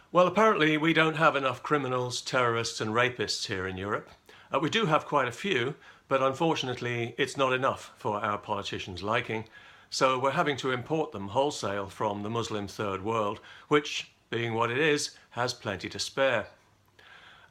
Well, apparently we don't have enough criminals, terrorists and rapists here in Europe. We do have quite a few, but unfortunately it's not enough for our politicians' liking. So we're having to import them wholesale from the Muslim third world, which, being what it is, has plenty to spare.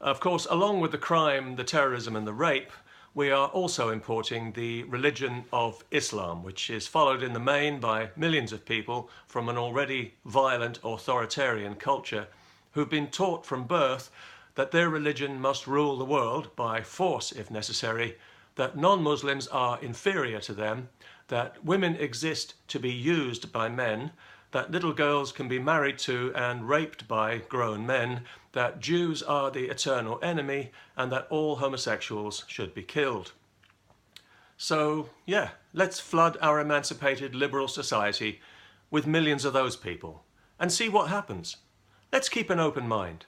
Of course, along with the crime, the terrorism and the rape, we are also importing the religion of Islam, which is followed in the main by millions of people from an already violent authoritarian culture who've been taught from birth that their religion must rule the world by force if necessary, that non-Muslims are inferior to them, that women exist to be used by men, that little girls can be married to and raped by grown men, that Jews are the eternal enemy, and that all homosexuals should be killed. So, yeah, let's flood our emancipated liberal society with millions of those people and see what happens. Let's keep an open mind.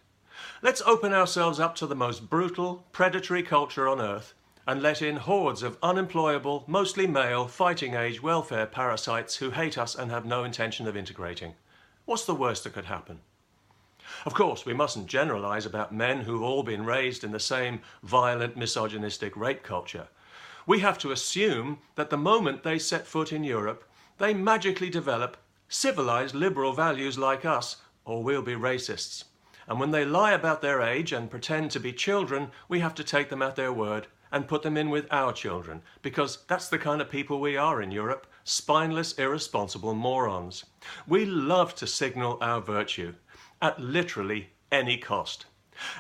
Let's open ourselves up to the most brutal, predatory culture on earth and let in hordes of unemployable, mostly male, fighting-age welfare parasites who hate us and have no intention of integrating. What's the worst that could happen? Of course, we mustn't generalise about men who've all been raised in the same violent, misogynistic rape culture. We have to assume that the moment they set foot in Europe, they magically develop civilised liberal values like us, or we'll be racists. And when they lie about their age and pretend to be children, we have to take them at their word and put them in with our children, because that's the kind of people we are in Europe, spineless, irresponsible morons. We love to signal our virtue at literally any cost.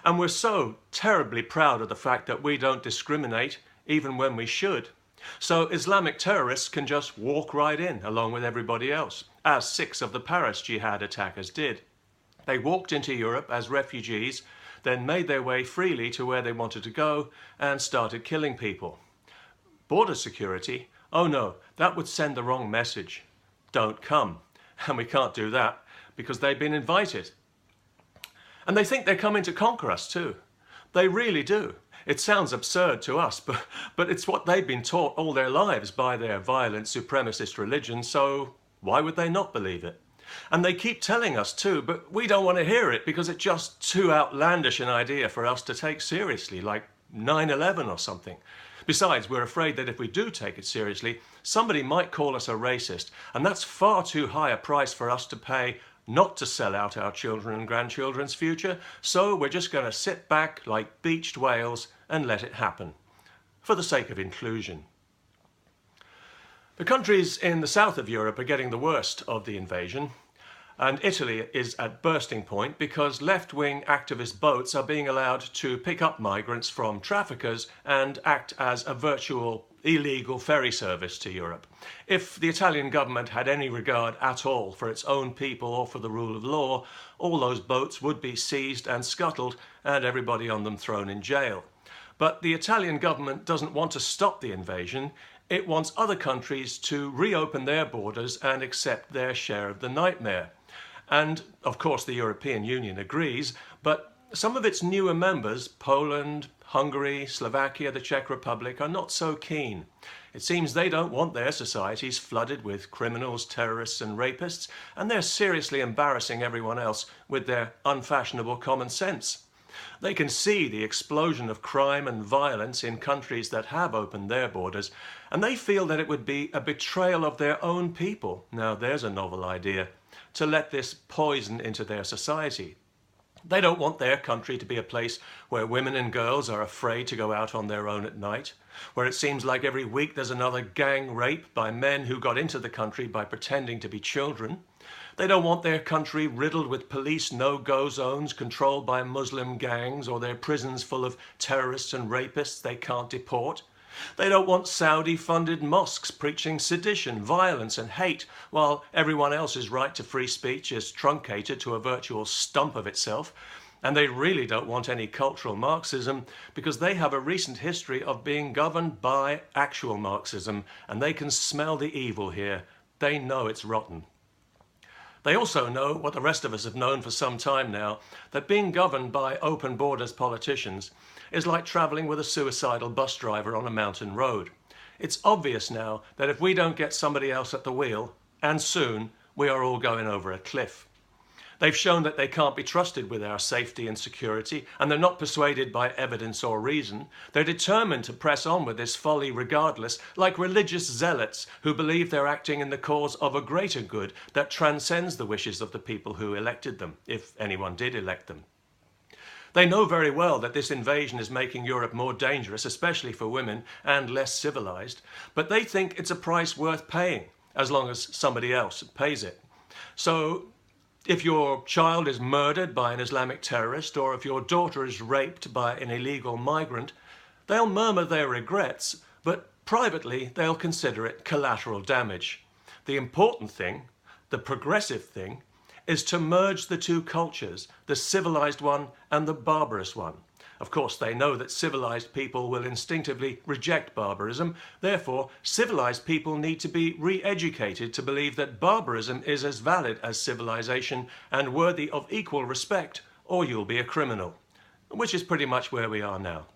And we're so terribly proud of the fact that we don't discriminate, even when we should. So Islamic terrorists can just walk right in along with everybody else, as 6 of the Paris jihad attackers did. They walked into Europe as refugees, then made their way freely to where they wanted to go and started killing people. Border security? Oh no, that would send the wrong message. Don't come. And we can't do that because they've been invited. And they think they're coming to conquer us too. They really do. It sounds absurd to us, but it's what they've been taught all their lives by their violent supremacist religion, so why would they not believe it? And they keep telling us too, but we don't want to hear it because it's just too outlandish an idea for us to take seriously, like 9/11 or something. Besides, we're afraid that if we do take it seriously, somebody might call us a racist, and that's far too high a price for us to pay not to sell out our children and grandchildren's future, so we're just going to sit back like beached whales and let it happen, for the sake of inclusion. The countries in the south of Europe are getting the worst of the invasion, and Italy is at bursting point because left-wing activist boats are being allowed to pick up migrants from traffickers and act as a virtual illegal ferry service to Europe. If the Italian government had any regard at all for its own people or for the rule of law, all those boats would be seized and scuttled and everybody on them thrown in jail. But the Italian government doesn't want to stop the invasion. It wants other countries to reopen their borders and accept their share of the nightmare. And, of course, the European Union agrees, but some of its newer members, Poland, Hungary, Slovakia, the Czech Republic, are not so keen. It seems they don't want their societies flooded with criminals, terrorists and rapists, and they're seriously embarrassing everyone else with their unfashionable common sense. They can see the explosion of crime and violence in countries that have opened their borders, and they feel that it would be a betrayal of their own people, now there's a novel idea, to let this poison into their society. They don't want their country to be a place where women and girls are afraid to go out on their own at night, where it seems like every week there's another gang rape by men who got into the country by pretending to be children. They don't want their country riddled with police no-go zones controlled by Muslim gangs, or their prisons full of terrorists and rapists they can't deport. They don't want Saudi-funded mosques preaching sedition, violence and hate, while everyone else's right to free speech is truncated to a virtual stump of itself. And they really don't want any cultural Marxism because they have a recent history of being governed by actual Marxism, and they can smell the evil here. They know it's rotten. They also know, what the rest of us have known for some time now, that being governed by open borders politicians is like travelling with a suicidal bus driver on a mountain road. It's obvious now that if we don't get somebody else at the wheel, and soon, we are all going over a cliff. They've shown that they can't be trusted with our safety and security, and they're not persuaded by evidence or reason. They're determined to press on with this folly regardless, like religious zealots who believe they're acting in the cause of a greater good that transcends the wishes of the people who elected them, if anyone did elect them. They know very well that this invasion is making Europe more dangerous, especially for women, and less civilized, but they think it's a price worth paying, as long as somebody else pays it. So, if your child is murdered by an Islamic terrorist, or if your daughter is raped by an illegal migrant, they'll murmur their regrets, but privately they'll consider it collateral damage. The important thing, the progressive thing, is to merge the two cultures, the civilized one and the barbarous one. Of course, they know that civilized people will instinctively reject barbarism. Therefore, civilized people need to be re-educated to believe that barbarism is as valid as civilization and worthy of equal respect, or you'll be a criminal, which is pretty much where we are now.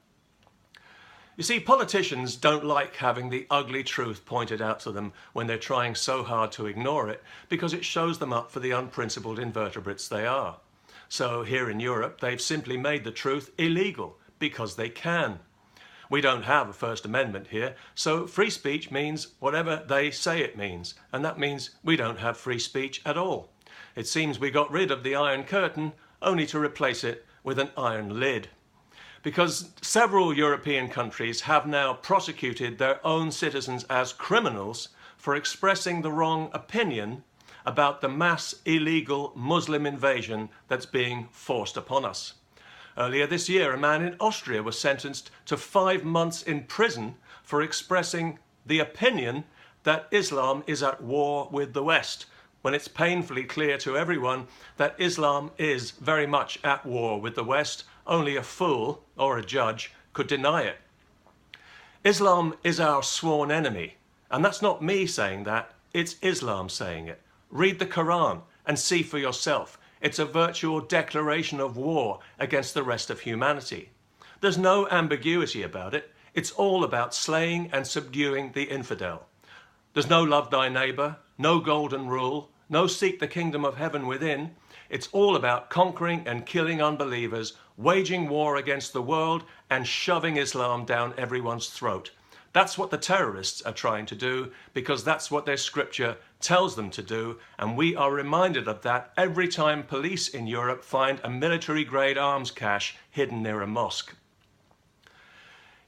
You see, politicians don't like having the ugly truth pointed out to them when they're trying so hard to ignore it, because it shows them up for the unprincipled invertebrates they are. So here in Europe, they've simply made the truth illegal because they can. We don't have a First Amendment here, so free speech means whatever they say it means, and that means we don't have free speech at all. It seems we got rid of the Iron Curtain only to replace it with an iron lid. Because several European countries have now prosecuted their own citizens as criminals for expressing the wrong opinion about the mass illegal Muslim invasion that's being forced upon us. Earlier this year, a man in Austria was sentenced to 5 months in prison for expressing the opinion that Islam is at war with the West, when it's painfully clear to everyone that Islam is very much at war with the West. Only a fool or a judge could deny it. Islam is our sworn enemy, and that's not me saying that, it's Islam saying it. Read the Quran and see for yourself. It's a virtual declaration of war against the rest of humanity. There's no ambiguity about it. It's all about slaying and subduing the infidel. There's no love thy neighbour, no golden rule, no seek the kingdom of heaven within. It's all about conquering and killing unbelievers, waging war against the world, and shoving Islam down everyone's throat. That's what the terrorists are trying to do, because that's what their scripture tells them to do, and we are reminded of that every time police in Europe find a military-grade arms cache hidden near a mosque.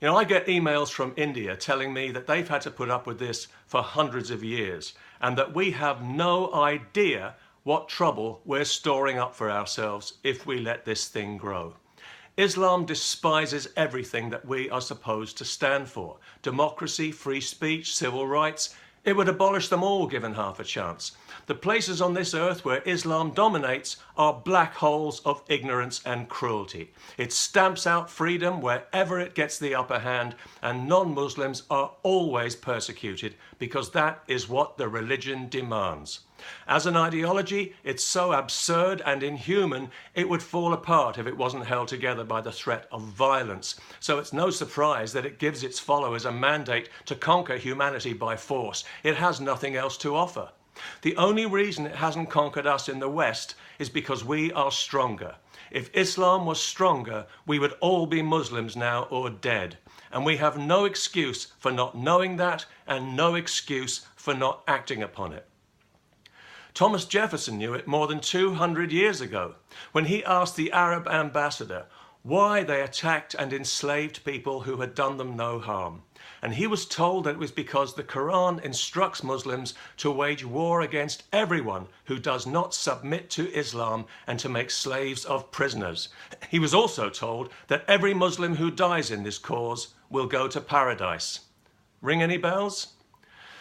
You know, I get emails from India telling me that they've had to put up with this for hundreds of years, and that we have no idea what trouble we're storing up for ourselves if we let this thing grow. Islam despises everything that we are supposed to stand for. Democracy, free speech, civil rights. It would abolish them all given half a chance. The places on this earth where Islam dominates are black holes of ignorance and cruelty. It stamps out freedom wherever it gets the upper hand, and non-Muslims are always persecuted because that is what the religion demands. As an ideology, it's so absurd and inhuman, it would fall apart if it wasn't held together by the threat of violence. So it's no surprise that it gives its followers a mandate to conquer humanity by force. It has nothing else to offer. The only reason it hasn't conquered us in the West is because we are stronger. If Islam was stronger, we would all be Muslims now or dead. And we have no excuse for not knowing that, and no excuse for not acting upon it. Thomas Jefferson knew it more than 200 years ago when he asked the Arab ambassador why they attacked and enslaved people who had done them no harm. And he was told that it was because the Quran instructs Muslims to wage war against everyone who does not submit to Islam and to make slaves of prisoners. He was also told that every Muslim who dies in this cause will go to paradise. Ring any bells?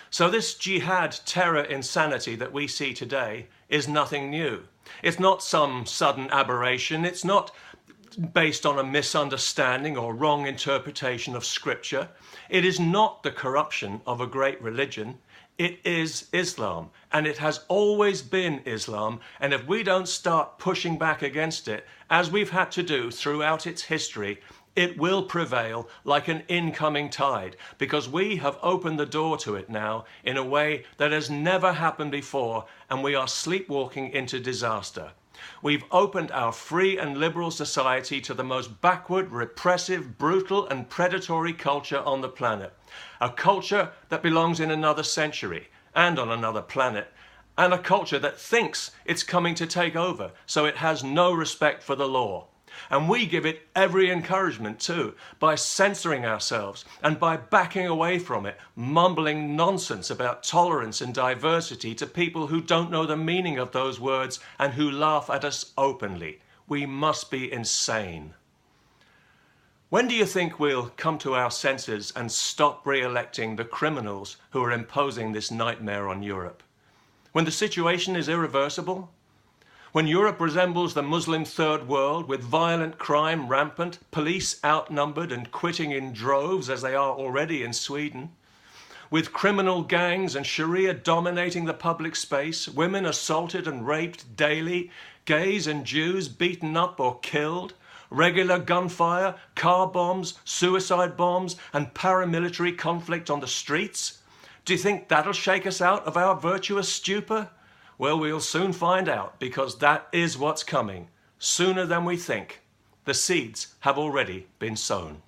So this jihad terror insanity that we see today is nothing new. It's not some sudden aberration. It's not based on a misunderstanding or wrong interpretation of scripture. It is not the corruption of a great religion. It is Islam, and it has always been Islam. And if we don't start pushing back against it, as we've had to do throughout its history, it will prevail like an incoming tide, because we have opened the door to it now in a way that has never happened before, and we are sleepwalking into disaster. We've opened our free and liberal society to the most backward, repressive, brutal and predatory culture on the planet. A culture that belongs in another century and on another planet, and a culture that thinks it's coming to take over, so it has no respect for the law. And we give it every encouragement too, by censoring ourselves and by backing away from it, mumbling nonsense about tolerance and diversity to people who don't know the meaning of those words and who laugh at us openly. We must be insane. When do you think we'll come to our senses and stop re-electing the criminals who are imposing this nightmare on Europe? When the situation is irreversible? When Europe resembles the Muslim third world, with violent crime rampant, police outnumbered and quitting in droves as they are already in Sweden, with criminal gangs and Sharia dominating the public space, women assaulted and raped daily, gays and Jews beaten up or killed, regular gunfire, car bombs, suicide bombs and paramilitary conflict on the streets? Do you think that'll shake us out of our virtuous stupor? Well, we'll soon find out, because that is what's coming, sooner than we think. The seeds have already been sown.